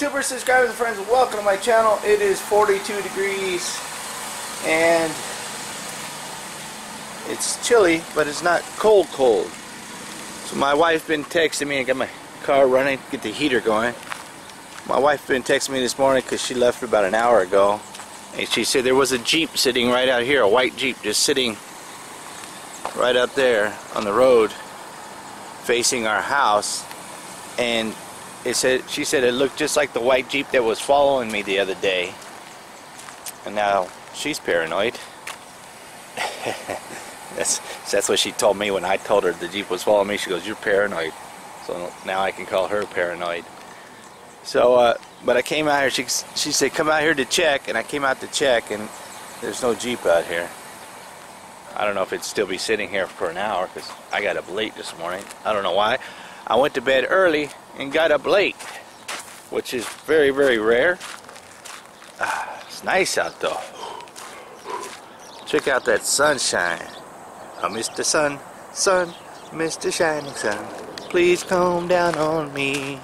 YouTubers, subscribers, and friends, welcome to my channel. It is 42 degrees and it's chilly, but it's not cold. So my wife's been texting me. I got my car running, get the heater going. My wife been texting me this morning because she left about an hour ago, and she said there was a Jeep sitting right out here, a white Jeep just sitting right up there on the road facing our house, and she said it looked just like the white Jeep that was following me the other day. And now she's paranoid. that's what she told me when I told her the Jeep was following me. She goes, "You're paranoid." So now I can call her paranoid. So but I came out here, she said come out here to check, and I came out to check, and there's no Jeep out here. I don't know if it'd still be sitting here for an hour because I got up late this morning. I don't know why. I went to bed early and got up late, which is very, very rare. It's nice out though. Check out that sunshine. Oh, Mr. Sun, Mr. Shining Sun, please come down on me.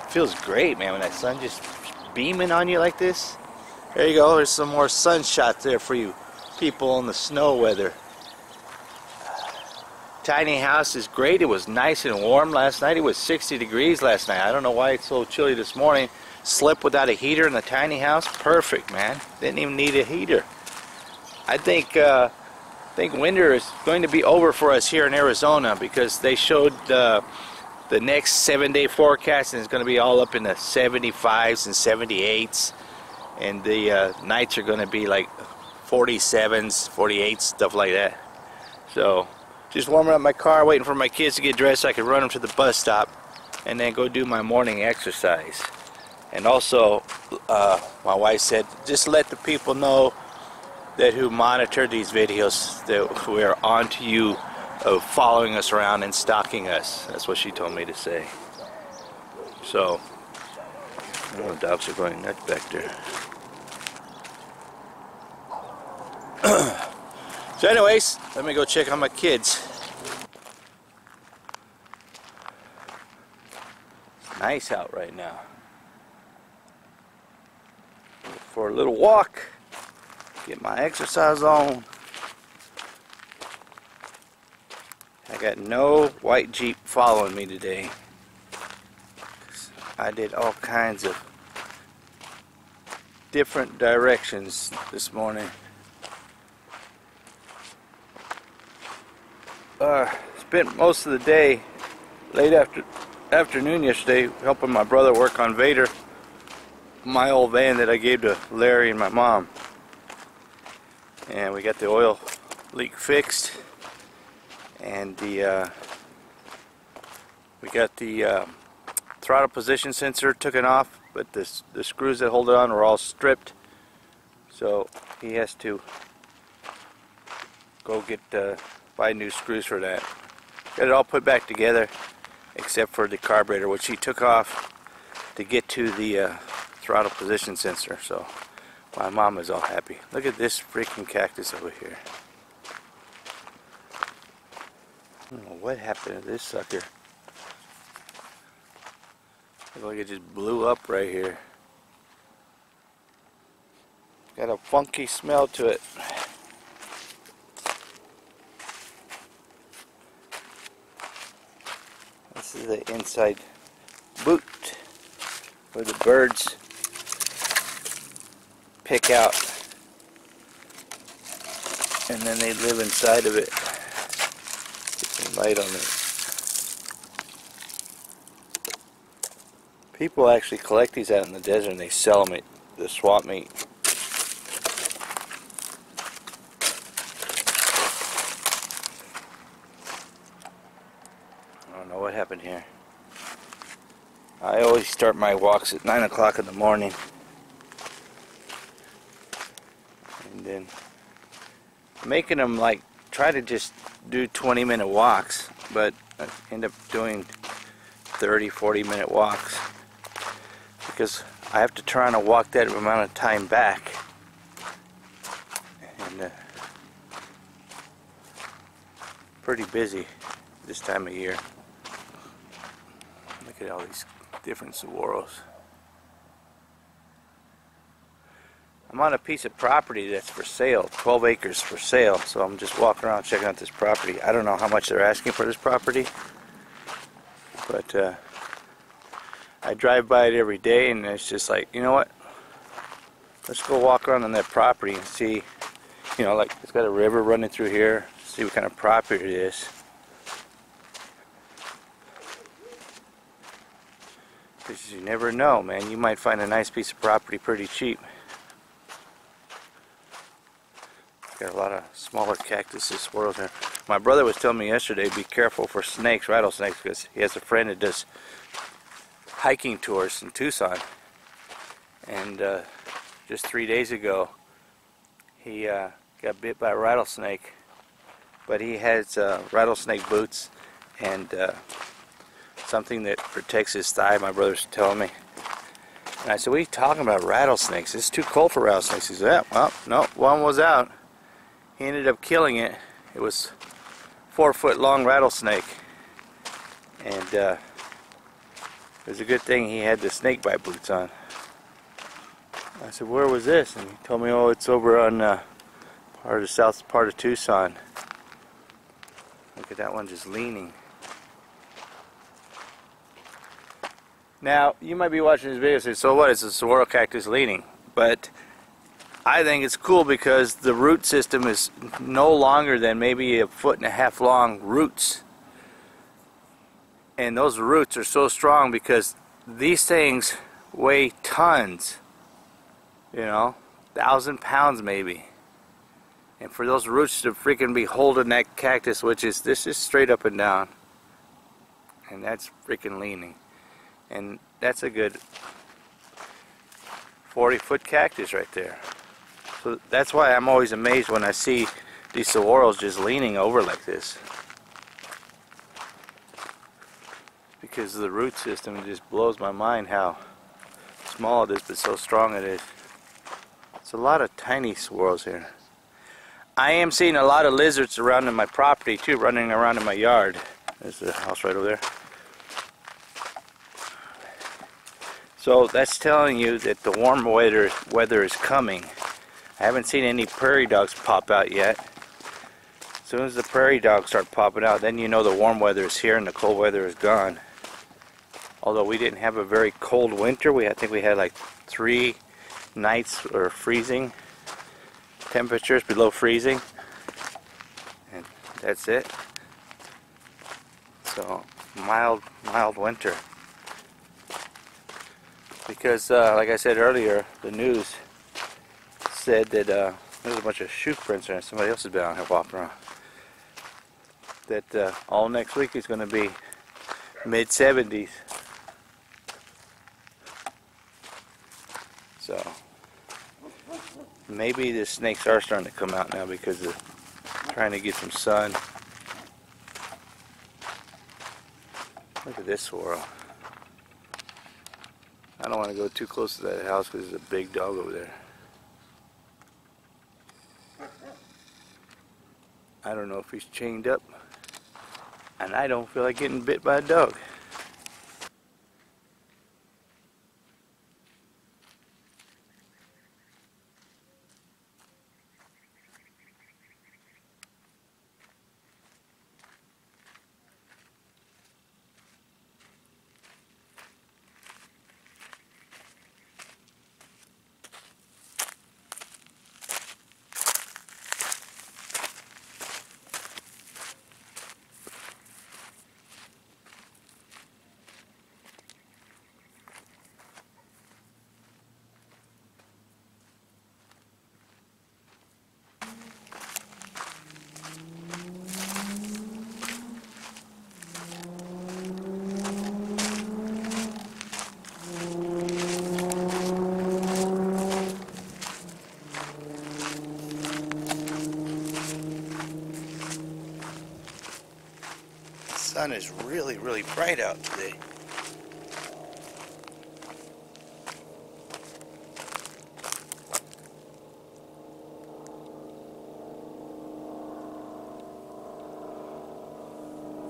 Feels great, man, when that sun just beaming on you like this. There you go. There's some more sun shots there for you people in the snow weather. Tiny house is great. It was nice and warm last night. It was 60 degrees last night. I don't know why it's so chilly this morning. Slept without a heater in the tiny house. Perfect, man. Didn't even need a heater. I think winter is going to be over for us here in Arizona because they showed the next 7-day forecast, and it's going to be all up in the 75s and 78s, and the nights are going to be like 47s, 48s, stuff like that. So just warming up my car, waiting for my kids to get dressed so I can run them to the bus stop and then go do my morning exercise. And also my wife said just let the people know that who monitor these videos that we're on to you of following us around and stalking us. That's what she told me to say. So the dogs are going nuts back there. So anyways, let me go check on my kids. It's nice out right now. For a little walk, get my exercise on. I got no white Jeep following me today. I did all kinds of different directions this morning. Spent most of the day, late afternoon yesterday, helping my brother work on Vader, my old van that I gave to Larry and my mom. And we got the oil leak fixed, and we got the throttle position sensor taken off, but the screws that hold it on were all stripped, so he has to go get buy new screws for that. Got it all put back together except for the carburetor, which he took off to get to the throttle position sensor. So my mom is all happy. Look at this freaking cactus over here. I don't know what happened to this sucker. Looks like it just blew up right here. Got a funky smell to it. This is the inside boot where the birds pick out, and then they live inside of it. Get some light on it. People actually collect these out in the desert and they sell them at the swap meet. I don't know what happened here. I always start my walks at 9 o'clock in the morning, and then making them like try to just do 20-minute walks, but I end up doing 30-40-minute walks because I have to try and walk that amount of time back, and pretty busy this time of year. Look at all Different saguaros. I'm on a piece of property that's for sale, 12 acres for sale, so I'm just walking around checking out this property. I don't know how much they're asking for this property, but I drive by it every day, and it's just like, you know what, let's go walk around on that property and see, you know, like it's got a river running through here, see what kind of property it is. Because you never know, man, you might find a nice piece of property pretty cheap. Got a lot of smaller cactuses, squirrels here. My brother was telling me yesterday, be careful for snakes, rattlesnakes, because he has a friend that does hiking tours in Tucson. And just 3 days ago, he got bit by a rattlesnake. But he has rattlesnake boots and something that protects his thigh, my brother's telling me. And I said, what are you talking about, rattlesnakes? It's too cold for rattlesnakes. He said, yeah, well, no, one was out. He ended up killing it. It was 4-foot long rattlesnake, and it was a good thing he had the snake bite boots on. I said, where was this? And he told me, oh, it's over on part of the south part of Tucson. Look at that one just leaning. Now you might be watching this video and say, so what, it's a saguaro cactus leaning, but I think it's cool because the root system is no longer than maybe 1.5 foot long roots. And those roots are so strong because these things weigh tons. You know, 1,000 pounds maybe. And for those roots to freaking be holding that cactus, which is, this is straight up and down. And that's freaking leaning. And that's a good 40-foot cactus right there. So that's why I'm always amazed when I see these saguaros just leaning over like this. Because of the root system, it just blows my mind how small it is, but so strong it is. It's a lot of tiny saguaros here. I am seeing a lot of lizards around in my property too, running around in my yard. There's the house right over there. So that's telling you that the warm weather is coming. I haven't seen any prairie dogs pop out yet. As soon as the prairie dogs start popping out, then you know the warm weather is here and the cold weather is gone. Although we didn't have a very cold winter, I think we had like 3 nights or freezing temperatures, below freezing, and that's it. So mild winter. Because like I said earlier, the news said that there's a bunch of shoe prints there. Somebody else has been out here walking around. That all next week is going to be mid-70s. So maybe the snakes are starting to come out now because they're trying to get some sun. Look at this swirl. I don't want to go too close to that house because there's a big dog over there. I don't know if he's chained up, and I don't feel like getting bit by a dog. The sun is really, really bright out today.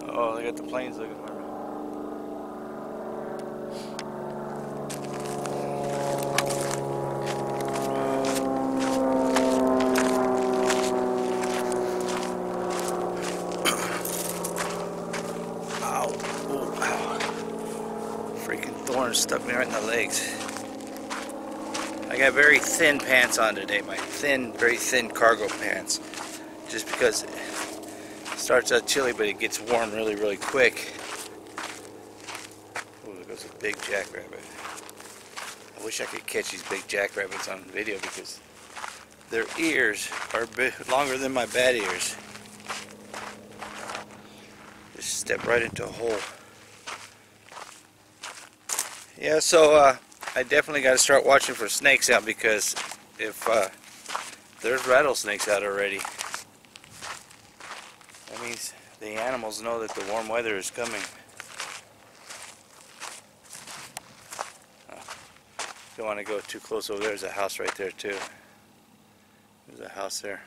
Oh, they got the planes looking for me. stuck me right in the legs. I got very thin pants on today, my very thin cargo pants. Just because it starts out chilly, but it gets warm really, really quick. Oh, there goes a big jackrabbit. I wish I could catch these big jackrabbits on video because their ears are longer than my bad ears. Just step right into a hole. Yeah, so I definitely got to start watching for snakes out, because if there's rattlesnakes out already, that means the animals know that the warm weather is coming. Don't want to go too close over there. There's a house right there too. There's a house there.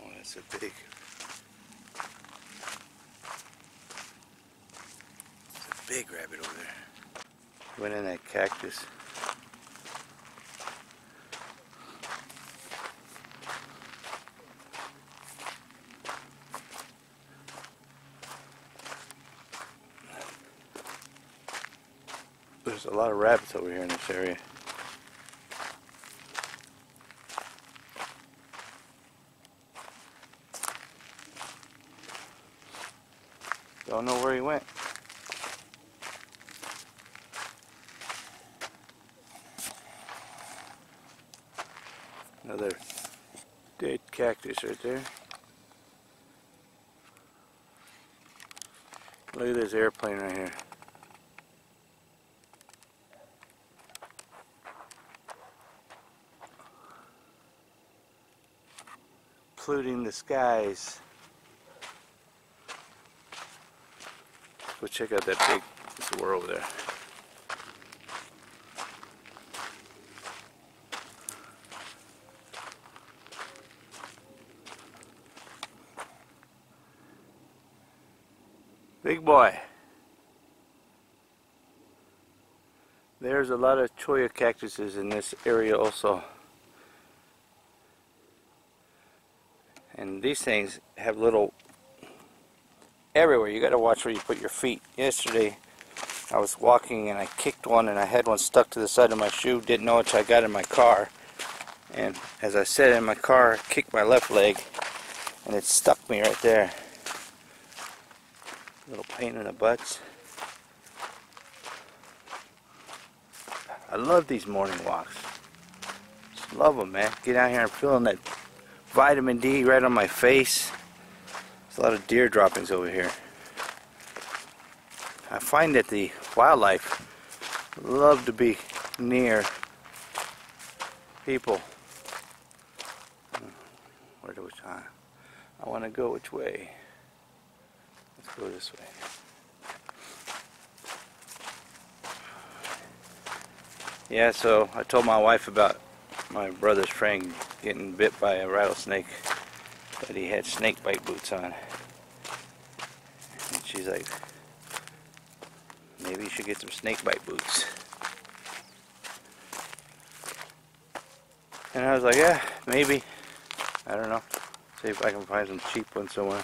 Oh, that's a big rabbit over there. Went in that cactus. There's a lot of rabbits over here in this area. Don't know where he went. Another dead cactus right there. Look at this airplane right here. Polluting the skies. Go check out that big squirrel over there. Big boy. There's a lot of cholla cactuses in this area also. And these things have little everywhere. You got to watch where you put your feet. Yesterday I was walking and I kicked one and I had one stuck to the side of my shoe. Didn't know it, I got in my car. And as I sat in my car, I kicked my left leg and it stuck me right there. Little pain in the butts. I love these morning walks. Just love them, man. Get out here and feeling that vitamin D right on my face. There's a lot of deer droppings over here. I find that the wildlife love to be near people. Where do we go? I want to go which way? Let's go this way. Yeah, so I told my wife about my brother's friend getting bit by a rattlesnake, but he had snake bite boots on. And she's like, maybe you should get some snake bite boots. And I was like, yeah, maybe. I don't know. See if I can find some cheap ones somewhere.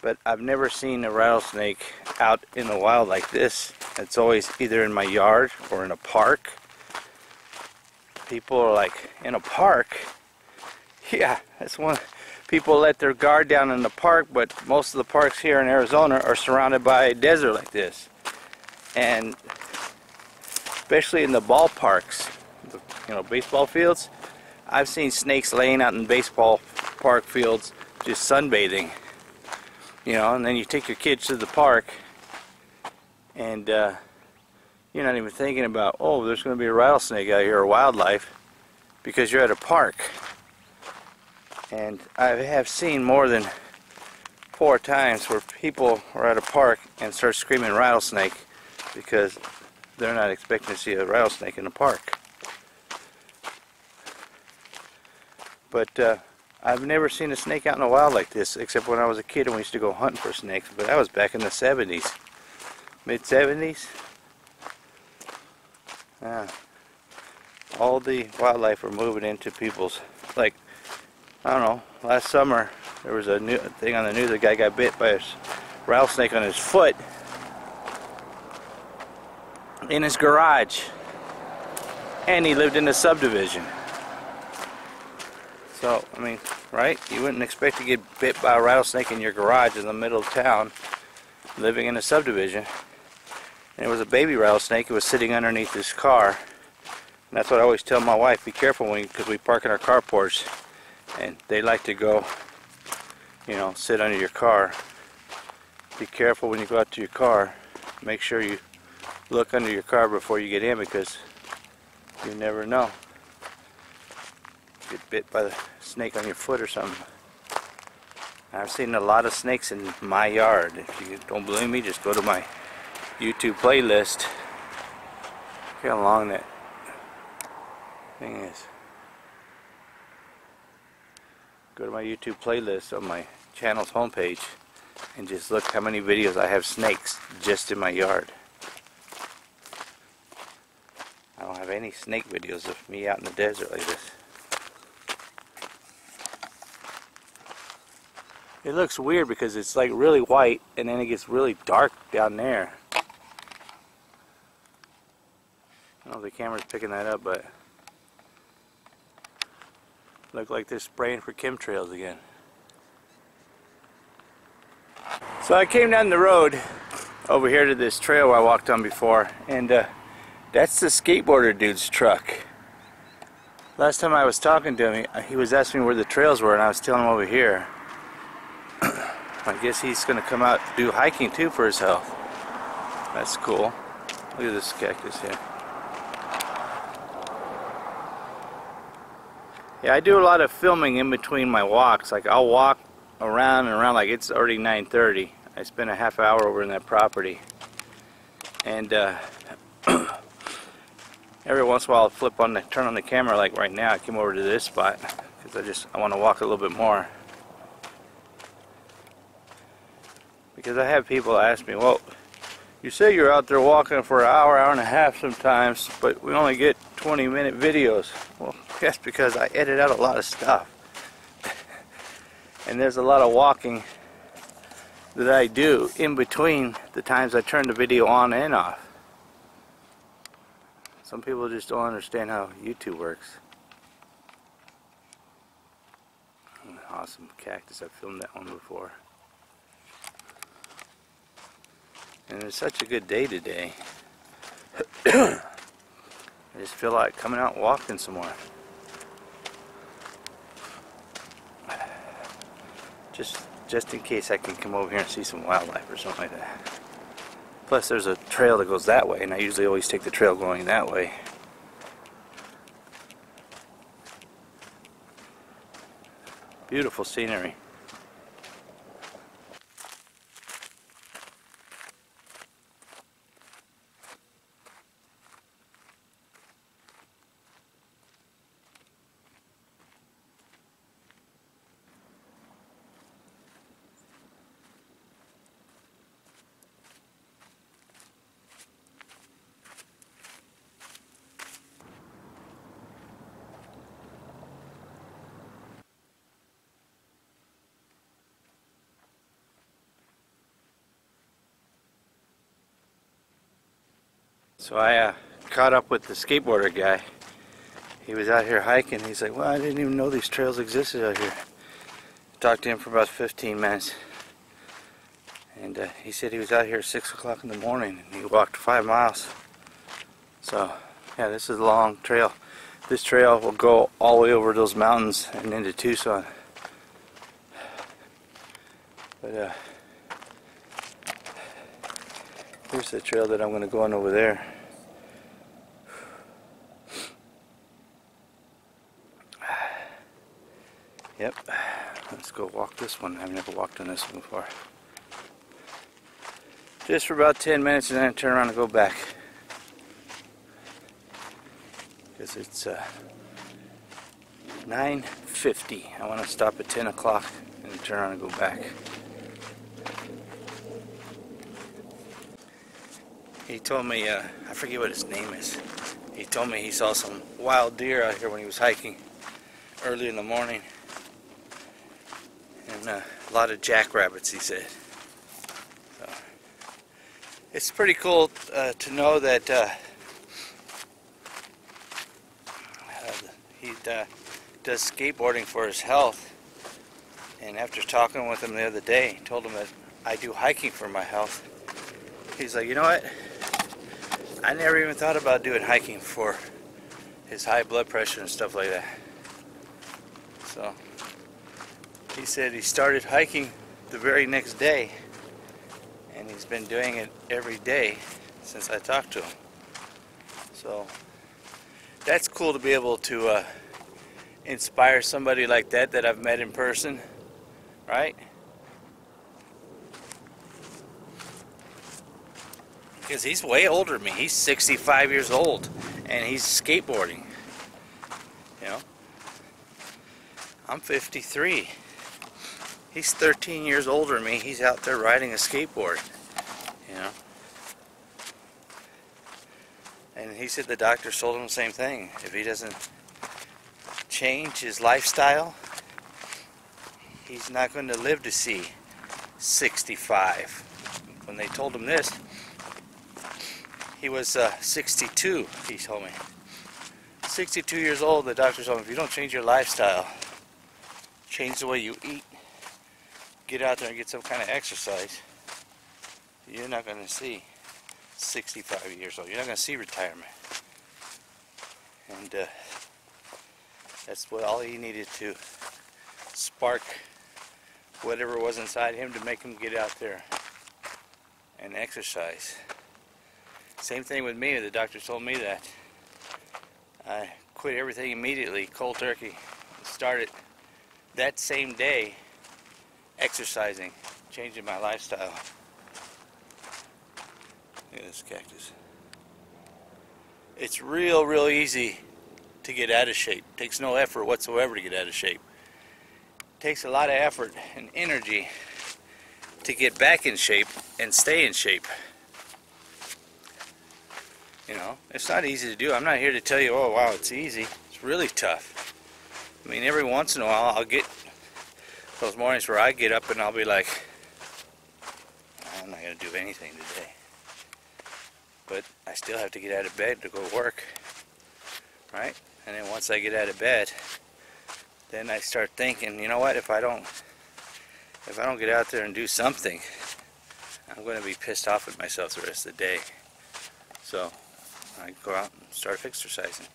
But I've never seen a rattlesnake out in the wild like this. It's always either in my yard or in a park. People are like, in a park? Yeah, that's one. People let their guard down in the park, but most of the parks here in Arizona are surrounded by a desert like this. And especially in the ballparks, you know, baseball fields, I've seen snakes laying out in baseball park fields just sunbathing. You know, and then you take your kids to the park and you're not even thinking about, oh, there's going to be a rattlesnake out here or wildlife, because you're at a park. And I have seen more than 4 times where people are at a park and start screaming rattlesnake because they're not expecting to see a rattlesnake in the park. But I've never seen a snake out in the wild like this, except when I was a kid and we used to go hunting for snakes. But that was back in the 70s, mid-70s. Yeah. All the wildlife were moving into people's, like, I don't know, last summer There was a new thing on the news. A guy got bit by a rattlesnake on his foot in his garage, and he lived in a subdivision. So, I mean, right? You wouldn't expect to get bit by a rattlesnake in your garage in the middle of town, living in a subdivision. And it was a baby rattlesnake. It was sitting underneath his car. And that's what I always tell my wife, be careful because we park in our carports, and they like to go, you know, sit under your car. Be careful when you go out to your car. Make sure you look under your car before you get in, because you never know. Get bit by the snake on your foot or something. I've seen a lot of snakes in my yard. If you don't believe me, just go to my YouTube playlist. Look how long that thing is. Go to my YouTube playlist on my channel's homepage and just look how many videos I have snakes just in my yard. I don't have any snake videos of me out in the desert like this. It looks weird because it's like really white and then it gets really dark down there. I don't know if the camera's picking that up, but look like they're spraying for chemtrails again. So I came down the road over here to this trail I walked on before, and that's the skateboarder dude's truck. Last time I was talking to him, he was asking me where the trails were, and I was telling him over here. I guess he's going to come out and do hiking too for his health. That's cool. Look at this cactus here. Yeah, I do a lot of filming in between my walks. Like, I'll walk around and around like it's already 9:30. I spent a half hour over in that property. And every once in a while I'll turn on the camera, like right now I came over to this spot because I want to walk a little bit more. Because I have people ask me, well, you say you're out there walking for an hour, hour and a half sometimes, but we only get 20-minute videos. Well, that's because I edit out a lot of stuff. And there's a lot of walking that I do in between the times I turn the video on and off. Some people just don't understand how YouTube works. Awesome cactus. I've filmed that one before. And it's such a good day today. I just feel like coming out and walking some more. Just in case I can come over here and see some wildlife or something like that. Plus there's a trail that goes that way, and I usually always take the trail going that way. Beautiful scenery. So I caught up with the skateboarder guy. He was out here hiking. He's like, well, I didn't even know these trails existed out here. Talked to him for about 15 minutes. And he said he was out here at 6 o'clock in the morning and he walked 5 miles. So, yeah, this is a long trail. This trail will go all the way over those mountains and into Tucson. But here's the trail that I'm going to go on over there. Yep, let's go walk this one. I've never walked on this one before. Just for about 10 minutes and then turn around and go back. Because it's 9:50. I want to stop at 10 o'clock and turn around and go back. He told me, I forget what his name is. He told me he saw some wild deer out here when he was hiking early in the morning. And and a lot of jackrabbits, he said. So, it's pretty cool to know that he does skateboarding for his health. And after talking with him the other day, I told him that I do hiking for my health. He's like, you know what? I never even thought about doing hiking for his high blood pressure and stuff like that. So he said he started hiking the very next day, and he's been doing it every day since I talked to him. So that's cool to be able to inspire somebody like that I've met in person, right? Because he's way older than me. He's 65 years old, and he's skateboarding. You know, I'm 53. He's 13 years older than me. He's out there riding a skateboard. You know, and he said the doctor told him the same thing. If he doesn't change his lifestyle, he's not going to live to see 65. When they told him this, he was 62, he told me. 62 years old, the doctor told him, if you don't change your lifestyle, change the way you eat, get out there and get some kind of exercise, you're not going to see 65 years old. You're not going to see retirement. And that's what all he needed to spark whatever was inside him to make him get out there and exercise. Same thing with me. The doctor told me that. I quit everything immediately, cold turkey. Started that same day exercising, changing my lifestyle. Look at this cactus. It's real easy to get out of shape. It takes no effort whatsoever to get out of shape. It takes a lot of effort and energy to get back in shape and stay in shape. You know, it's not easy to do. I'm not here to tell you, oh wow, it's easy. It's really tough. I mean, every once in a while I'll get those mornings where I get up and I'll be like, I'm not going to do anything today. But I still have to get out of bed to go work, right? And then once I get out of bed, then I start thinking, you know what, if I don't get out there and do something, I'm going to be pissed off at myself the rest of the day. So I go out and start exercising.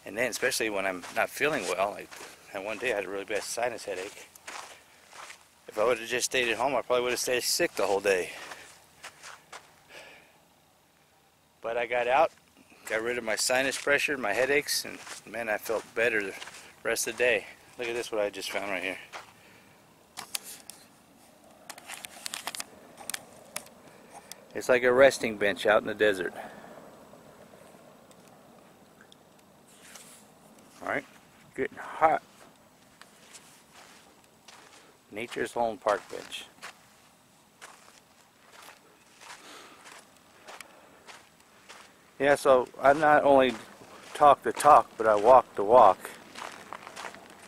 And then especially when I'm not feeling well, like that one day I had a really bad sinus headache. If I would have just stayed at home, I probably would have stayed sick the whole day. But I got out, got rid of my sinus pressure, my headaches, and man, I felt better the rest of the day. Look at this, what I just found right here. It's like a resting bench out in the desert. Alright, getting hot. Nature's home park bench. Yeah, so I not only talk the talk, but I walk the walk.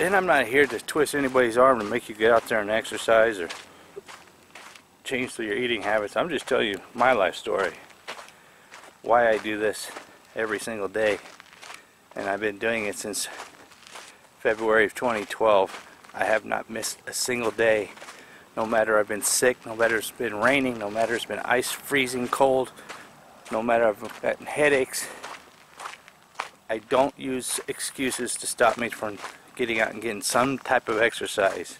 And I'm not here to twist anybody's arm to make you get out there and exercise or change your eating habits. I'm just telling you my life story. Why I do this every single day. And I've been doing it since February of 2012. I have not missed a single day. No matter I've been sick, no matter it's been raining, no matter it's been ice freezing cold, no matter I've gotten headaches. I don't use excuses to stop me from getting out and getting some type of exercise.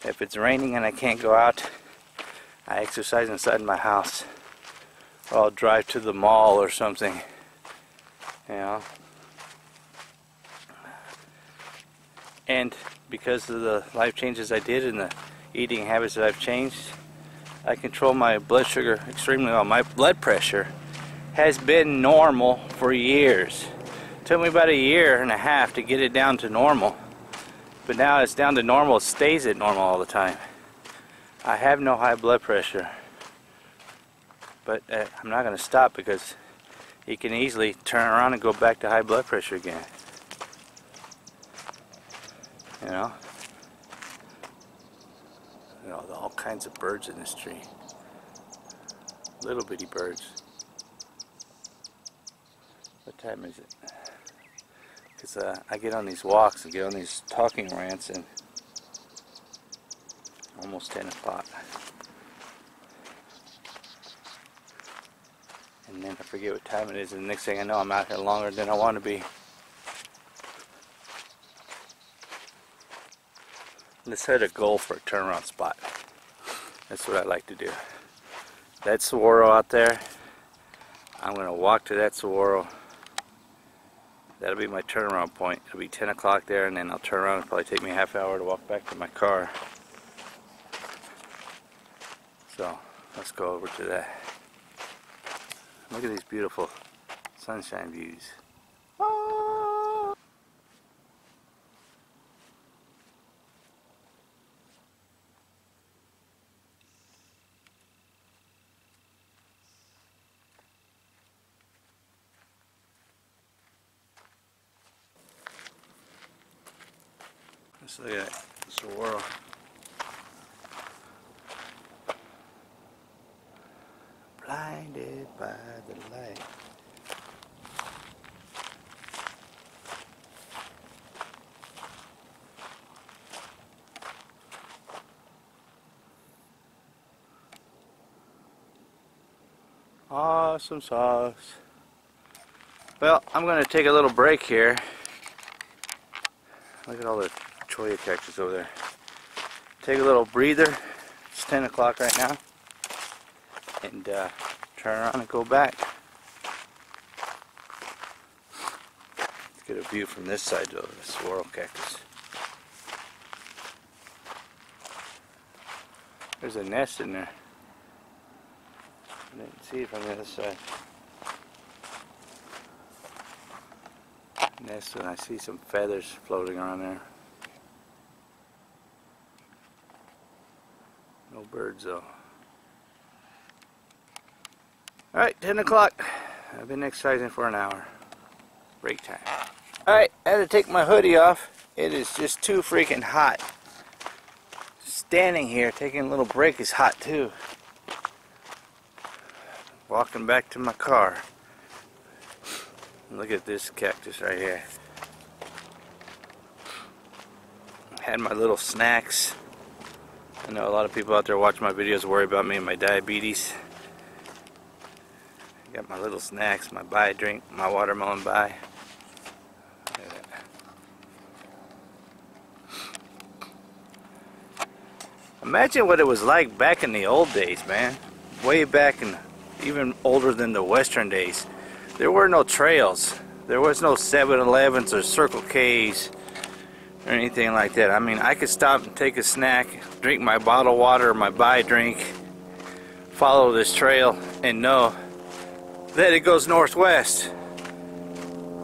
If it's raining and I can't go out, I exercise inside my house. Or I'll drive to the mall or something. You know. And because of the life changes I did and the eating habits that I've changed, I control my blood sugar extremely well. My blood pressure has been normal for years. It took me about a year and a half to get it down to normal. But now it's down to normal. It stays at normal all the time. I have no high blood pressure. But I'm not going to stop because you can easily turn around and go back to high blood pressure again. You know? You know, all kinds of birds in this tree. Little bitty birds. What time is it? Because I get on these walks and get on these talking rants and almost 10 o'clock. And then I forget what time it is, and the next thing I know I'm out here longer than I want to be. Let's set a goal for a turnaround spot. That's what I like to do. That saguaro out there, I'm going to walk to that saguaro. That'll be my turnaround point. It'll be 10 o'clock there, and then I'll turn around. It'll probably take me a half hour to walk back to my car. So, let's go over to that. Look at these beautiful sunshine views. Oh. Let's look at that saguaro. Blinded by the light. Awesome sauce. Well, I'm going to take a little break here. Look at all the cholla cactus over there. Take a little breather. It's 10 o'clock right now. And turn around and go back. Let's get a view from this side of the saguaro cactus. There's a nest in there. I didn't see it from the other side. Nest, and I see some feathers floating around there. No birds though. Alright, 10 o'clock. I've been exercising for an hour. Break time. Alright, I had to take my hoodie off. It is just too freaking hot. Standing here taking a little break is hot too. Walking back to my car. Look at this cactus right here. Had my little snacks. I know a lot of people out there watching my videos worry about me and my diabetes. Got my little snacks, my bai drink, my watermelon bai. Imagine what it was like back in the old days, man. Way back, and even older than the Western days. There were no trails. There was no 7-Elevens or Circle K's or anything like that. I mean, I could stop and take a snack, drink my bottled water or my bai drink, follow this trail, and know that it goes northwest.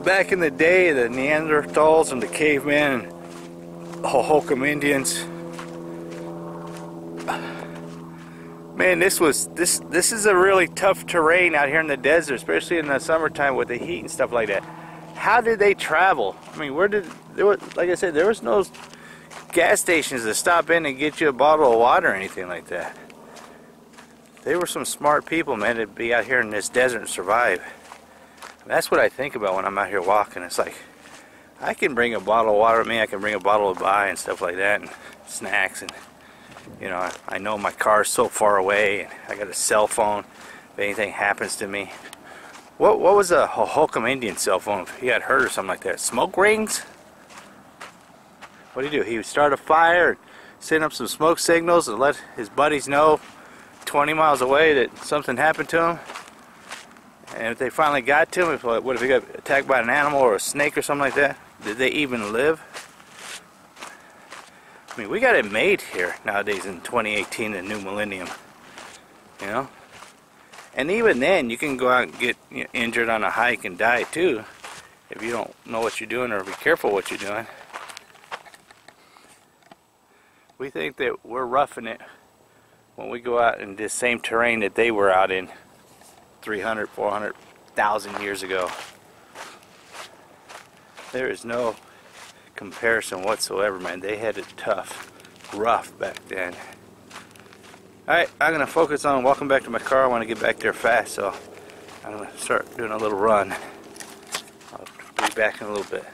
Back in the day, the Neanderthals and the cavemen and Hohokam Indians, man, this is a really tough terrain out here in the desert, especially in the summertime with the heat and stuff like that. How did they travel? I mean, like I said, there was no gas stations to stop in and get you a bottle of water or anything like that. They were some smart people, man, to be out here in this desert and survive. And that's what I think about when I'm out here walking. It's like, I can bring a bottle of water with me, I can bring a bottle of bai and stuff like that, and snacks, and you know, I know my car's so far away, and I got a cell phone if anything happens to me. What was a Hohokam Indian cell phone if he got hurt or something like that? Smoke rings? What do? He would start a fire, send up some smoke signals and let his buddies know 20 miles away that something happened to him. And if they finally got to him, what if he got attacked by an animal or a snake or something like that? Did they even live? I mean, we got it made here nowadays in 2018, the new millennium. You know? And even then, you can go out and get injured on a hike and die too, if you don't know what you're doing or be careful what you're doing. We think that we're roughing it when we go out in this same terrain that they were out in 300, 400,000 years ago. There is no comparison whatsoever, man. They had it tough, rough back then. Alright, I'm going to focus on walking back to my car. I want to get back there fast, so I'm going to start doing a little run. I'll be back in a little bit.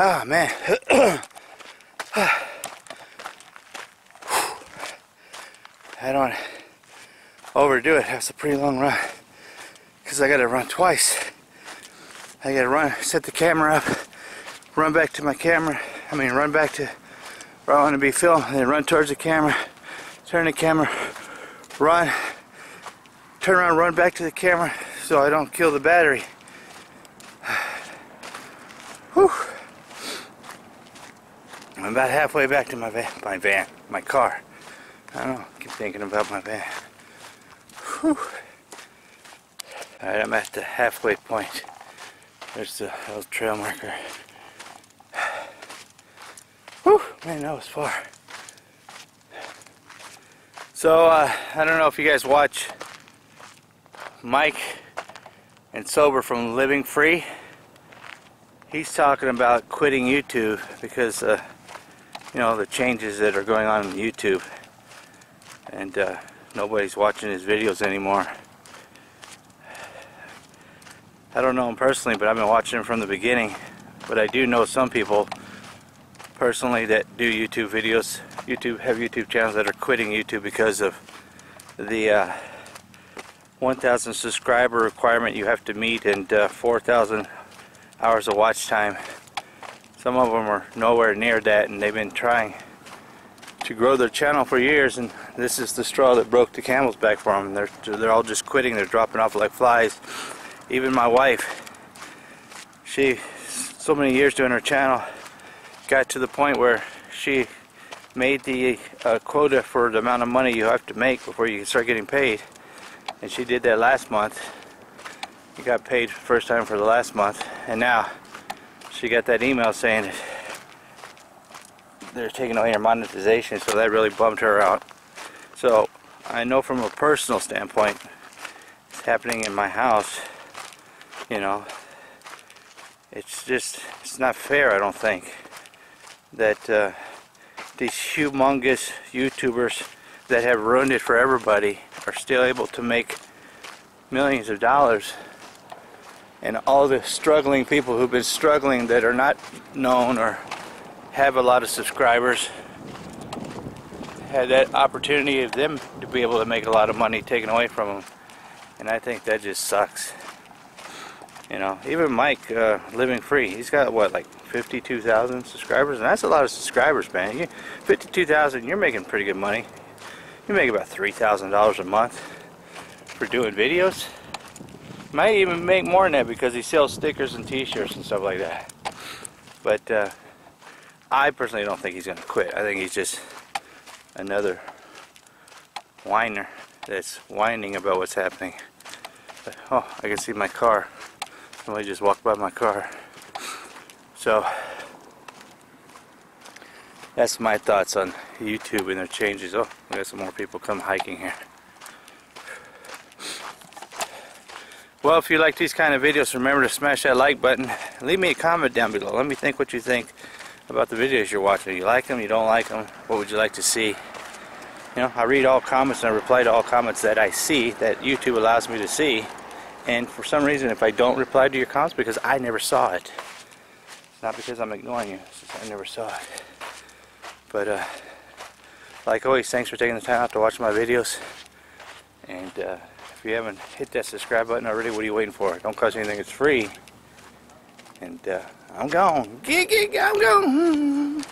Ah, man. I don't overdo it. That's a pretty long run because I got to run twice. I got to run, set the camera up, run back to my camera. Run back to where I want to be filmed, and then run towards the camera, turn the camera, run, turn around, run back to the camera so I don't kill the battery. Whew. I'm about halfway back to my car. I don't know, I keep thinking about my van. Whew. Alright, I'm at the halfway point. There's the little trail marker. Whew, man, that was far. So, I don't know if you guys watch Mike and Sober from Living Free. He's talking about quitting YouTube because you know, the changes that are going on in YouTube, and nobody's watching his videos anymore. I don't know him personally, but I've been watching him from the beginning. But I do know some people personally that do YouTube videos, have YouTube channels that are quitting YouTube because of the 1,000 subscriber requirement you have to meet, and 4,000 hours of watch time. Some of them are nowhere near that, and they've been trying to grow their channel for years, and this is the straw that broke the camel's back for them. They're all just quitting. They're dropping off like flies. Even my wife, she, so many years doing her channel, got to the point where she made the quota for the amount of money you have to make before you can start getting paid, and she did that last month. She got paid first time for the last month, and now she got that email saying that they're taking away her monetization, so that really bummed her out. So I know from a personal standpoint, it's happening in my house. You know, it's not fair, I don't think, that these humongous YouTubers that have ruined it for everybody are still able to make millions of dollars. And all the struggling people who've been struggling that are not known or have a lot of subscribers had that opportunity of them to be able to make a lot of money taken away from them. And I think that just sucks. You know, even Mike, Living Free, he's got what, like 52,000 subscribers, and that's a lot of subscribers, man. 52,000, you're making pretty good money. You make about $3,000 a month for doing videos. Might even make more than that because he sells stickers and t-shirts and stuff like that. But I personally don't think he's going to quit. I think he's just another whiner that's whining about what's happening. But, oh, I can see my car. Somebody just walked by my car. So that's my thoughts on YouTube and their changes. Oh, we got some more people come hiking here. Well, if you like these kind of videos, remember to smash that like button. Leave me a comment down below. Let me think what you think about the videos you're watching. You like them? You don't like them? What would you like to see? You know, I read all comments and I reply to all comments that I see, that YouTube allows me to see. And for some reason, if I don't reply to your comments, because I never saw it. Not because I'm ignoring you, it's just I never saw it. But like always, thanks for taking the time out to watch my videos. And if you haven't hit that subscribe button already, what are you waiting for? It don't cost you anything, it's free. And I'm gone. I'm gone.